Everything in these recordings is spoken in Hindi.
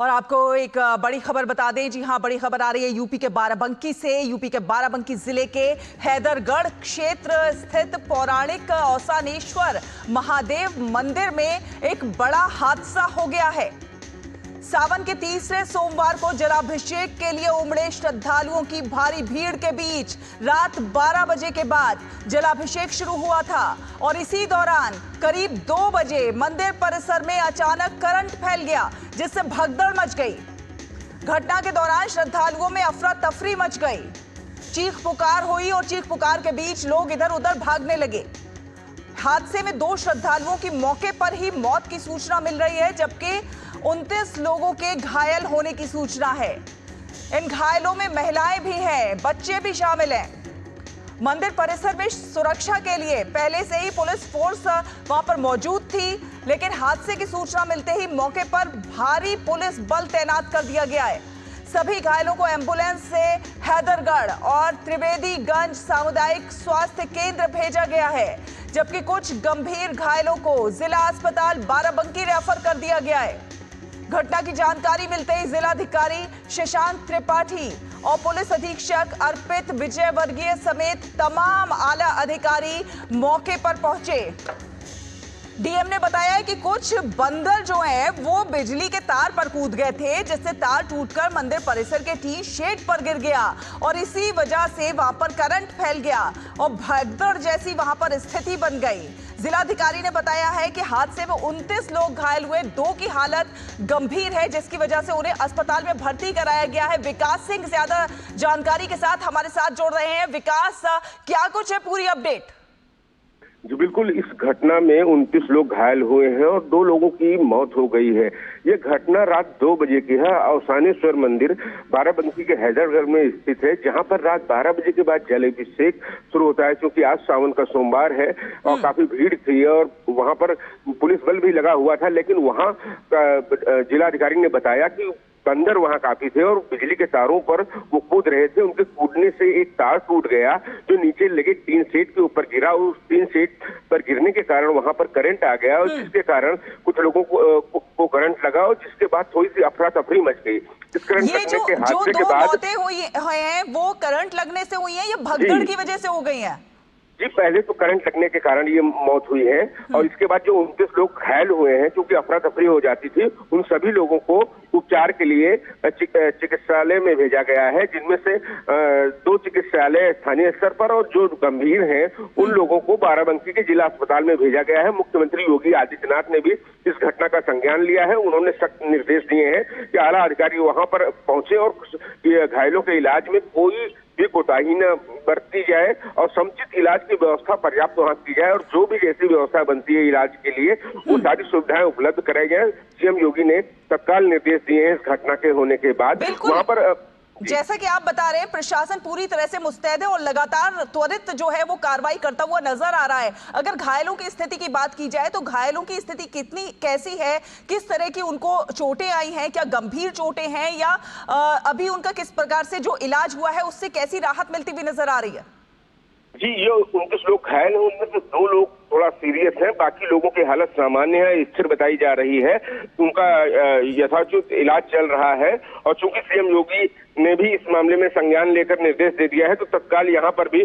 और आपको एक बड़ी खबर बता दें। जी हां, बड़ी खबर आ रही है यूपी के बाराबंकी से। यूपी के बाराबंकी जिले के हैदरगढ़ क्षेत्र स्थित पौराणिक औसानेश्वर महादेव मंदिर में एक बड़ा हादसा हो गया है। सावन के तीसरे सोमवार को जलाभिषेक के लिए उमड़े श्रद्धालुओं की भारी भीड़ के बीच रात 12 बजे के बाद जलाभिषेक शुरू हुआ था और इसी दौरान करीब 2 बजे मंदिर परिसर में अचानक करंट फैल गया, जिससे भगदड़ मच गई। घटना के दौरान श्रद्धालुओं में अफरा तफरी मच गई, चीख पुकार हुई और चीख पुकार के बीच लोग इधर उधर भागने लगे। हादसे में 2 श्रद्धालुओं की मौके पर ही मौत की सूचना मिल रही है, जबकि 29 लोगों के घायल होने की सूचना है। इन घायलों में महिलाएं भी हैं, बच्चे भी शामिल हैं। मंदिर परिसर में सुरक्षा के लिए पहले से ही पुलिस फोर्स वहां पर मौजूद थी, लेकिन हादसे की सूचना मिलते ही मौके पर भारी पुलिस बल तैनात कर दिया गया है। सभी घायलों को एम्बुलेंस से हैदरगढ़ और त्रिवेदीगंज सामुदायिक स्वास्थ्य केंद्र भेजा गया है, जबकि कुछ गंभीर घायलों को जिला अस्पताल बाराबंकी रेफर कर दिया गया है। घटना की जानकारी मिलते ही जिलाधिकारी शशांक त्रिपाठी और पुलिस अधीक्षक अर्पित विजयवर्गीय समेत तमाम आला अधिकारी मौके पर पहुंचे। डीएम ने बताया है कि कुछ बंदर जो हैं वो बिजली के तार पर कूद गए थे, जिससे तार टूटकर मंदिर परिसर के टीन शेड पर गिर गया और इसी वजह से वहां पर करंट फैल गया और भगदड़ जैसी वहां पर स्थिति बन गई। जिलाधिकारी ने बताया है कि हादसे में 29 लोग घायल हुए, 2 की हालत गंभीर है, जिसकी वजह से उन्हें अस्पताल में भर्ती कराया गया है। विकास सिंह ज्यादा जानकारी के साथ हमारे साथ जोड़ रहे हैं। विकास, क्या कुछ है पूरी अपडेट? जी बिल्कुल, इस घटना में 29 लोग घायल हुए हैं और 2 लोगों की मौत हो गई है। ये घटना रात 2 बजे की है। औसानेश्वर मंदिर बाराबंकी के हैदरगढ़ में स्थित है, जहां पर रात 12 बजे के बाद जलाभिषेक शुरू होता है, क्योंकि आज सावन का सोमवार है और काफी भीड़ थी और वहां पर पुलिस बल भी लगा हुआ था। लेकिन वहां जिलाधिकारी ने बताया कि बंदर वहां काफी थे और बिजली के तारों पर वो कूद रहे थे। उनके कूदने से एक तार टूट गया जो नीचे लगे टीन सेट के ऊपर गिरा। उस टीन सेट पर गिरने के कारण वहां पर करंट आ गया और जिसके कारण कुछ लोगों को करंट लगा और जिसके बाद थोड़ी सी अफरा तफरी मच गई। इस करंट लगने के हादसे के बाद मौतें हुई हैं वो करंट लगने से हुई हैं या भगदड़ की वजह से हो गई हैं? जी, पहले तो करंट लगने के कारण ये मौत हुई है और इसके बाद जो 29 लोग घायल हुए हैं, क्योंकि अफरा तफरी हो जाती थी, उन सभी लोगों को उपचार के लिए चिकित्सालय में भेजा गया है, जिनमें से 2 चिकित्सालय स्थानीय स्तर पर और जो गंभीर हैं उन लोगों को बाराबंकी के जिला अस्पताल में भेजा गया है। मुख्यमंत्री योगी आदित्यनाथ ने भी इस घटना का संज्ञान लिया है। उन्होंने सख्त निर्देश दिए हैं कि आला अधिकारी वहां पर पहुंचे और घायलों के इलाज में कोई भी कोताही न बरती जाए और समुचित इलाज की व्यवस्था पर्याप्त वहां की जाए और जो भी जैसी व्यवस्था बनती है इलाज के लिए वो सारी सुविधाएं उपलब्ध कराई जाए। सीएम योगी ने तत्काल निर्देश दिए हैं इस घटना के होने के बाद। वहां पर जैसा कि आप बता रहे हैं, प्रशासन पूरी तरह से मुस्तैद है और लगातार त्वरित जो है वो कार्रवाई करता हुआ नजर आ रहा है। अगर घायलों की स्थिति की बात की जाए तो घायलों की स्थिति कैसी है, किस तरह की उनको चोटें आई हैं, क्या गंभीर चोटें हैं या अभी उनका किस प्रकार से जो इलाज हुआ है उससे कैसी राहत मिलती हुई नजर आ रही है? जी, ये 29 लोग घायल हैं, उनमें से 2 लोग थोड़ा सीरियस है, बाकी लोगों की हालत सामान्य है, स्थिर बताई जा रही है। उनका यथाचित इलाज चल रहा है और चूंकि सीएम योगी ने भी इस मामले में संज्ञान लेकर निर्देश दे दिया है तो तत्काल यहाँ पर भी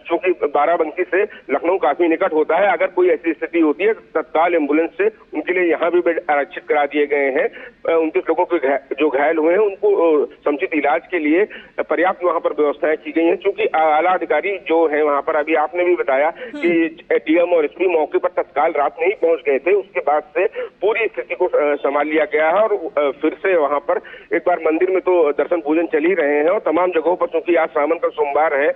चूंकि बाराबंकी से लखनऊ काफी निकट होता है, अगर कोई ऐसी स्थिति होती है तो तत्काल एम्बुलेंस से उनके लिए यहाँ भी बेड आरक्षित करा दिए गए हैं। 29 लोगों के जो घायल हुए हैं उनको समुचित इलाज के लिए पर्याप्त वहाँ पर व्यवस्थाएं की गई हैं। चूंकि आला अधिकारी जो है वहाँ पर, अभी आपने भी बताया कि डीएम और एसपी मौके पर तत्काल रात में ही पहुंच गए थे, उसके बाद से पूरी स्थिति को संभाल लिया गया है और फिर से वहां पर एक बार मंदिर में तो दर्शन पूजन चल ही रहे हैं और तमाम जगहों पर, क्योंकि आज सावन का सोमवार है,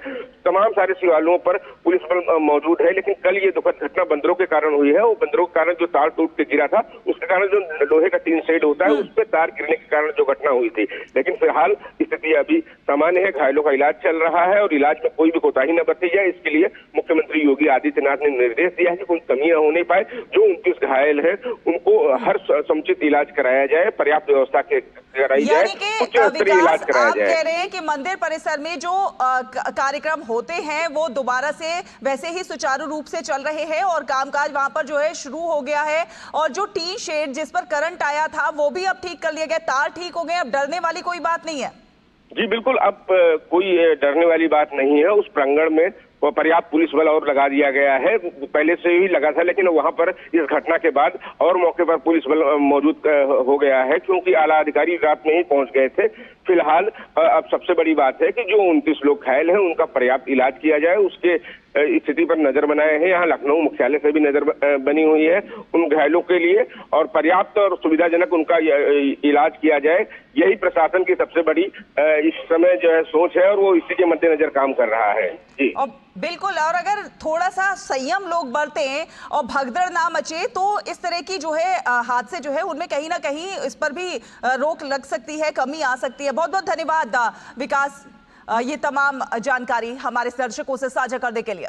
तमाम सारे शिवालयों पर पुलिस बल मौजूद है। लेकिन कल ये दुखद घटना बंदरों के कारण हुई है। वो बंदरों के कारण जो तार टूट के गिरा था, उसके कारण जो लोहे का टीन शेड होता है उस पर तार गिरने के कारण जो घटना हुई थी। लेकिन फिलहाल स्थिति अभी सामान्य है, घायलों का इलाज चल रहा है और इलाज में कोई भी कोताही न बरती जाए। इसके लिए मुख्यमंत्री योगी आदित्यनाथ ने निर्देश दिया है कि कोई कमी न होने पाए। जो 29 घायल हैं उनको हर समुचित इलाज कराया जाए, पर्याप्त व्यवस्था कराई जाए, उच्च स्तरीय इलाज कराया जाए। आप कह रहे हैं कि मंदिर परिसर में जो कार्यक्रम होते हैं वो दोबारा से वैसे ही सुचारू रूप से चल रहे हैं और कामकाज वहां पर जो है शुरू हो गया है, और जो टी शेड जिस पर करंट आया था वो भी अब ठीक कर लिया गया, तार ठीक हो गए, अब डरने वाली कोई बात नहीं है? जी बिल्कुल, अब कोई डरने वाली बात नहीं है। उस प्रांगण में पर्याप्त पुलिस बल और लगा दिया गया है, पहले से ही लगा था, लेकिन वहां पर इस घटना के बाद और मौके पर पुलिस बल मौजूद हो गया है, क्योंकि आला अधिकारी रात में ही पहुंच गए थे। फिलहाल अब सबसे बड़ी बात है कि जो 29 लोग घायल हैं उनका पर्याप्त इलाज किया जाए, उसके स्थिति पर नजर बनाए हैं। यहाँ लखनऊ मुख्यालय से भी नजर बनी हुई है उन घायलों के लिए, और पर्याप्त और सुविधाजनक उनका इलाज किया जाए, यही प्रशासन की सबसे बड़ी इस समय जो है सोच है, और वो इसी के मद्देनजर काम कर रहा है। जी बिल्कुल, और अगर थोड़ा सा संयम लोग बरतें और भगदड़ ना मचे तो इस तरह की जो है हादसे जो है उनमें कहीं ना कहीं इस पर भी रोक लग सकती है, कमी आ सकती है। बहुत बहुत धन्यवाद विकास, ये तमाम जानकारी हमारे दर्शकों से साझा करने के लिए।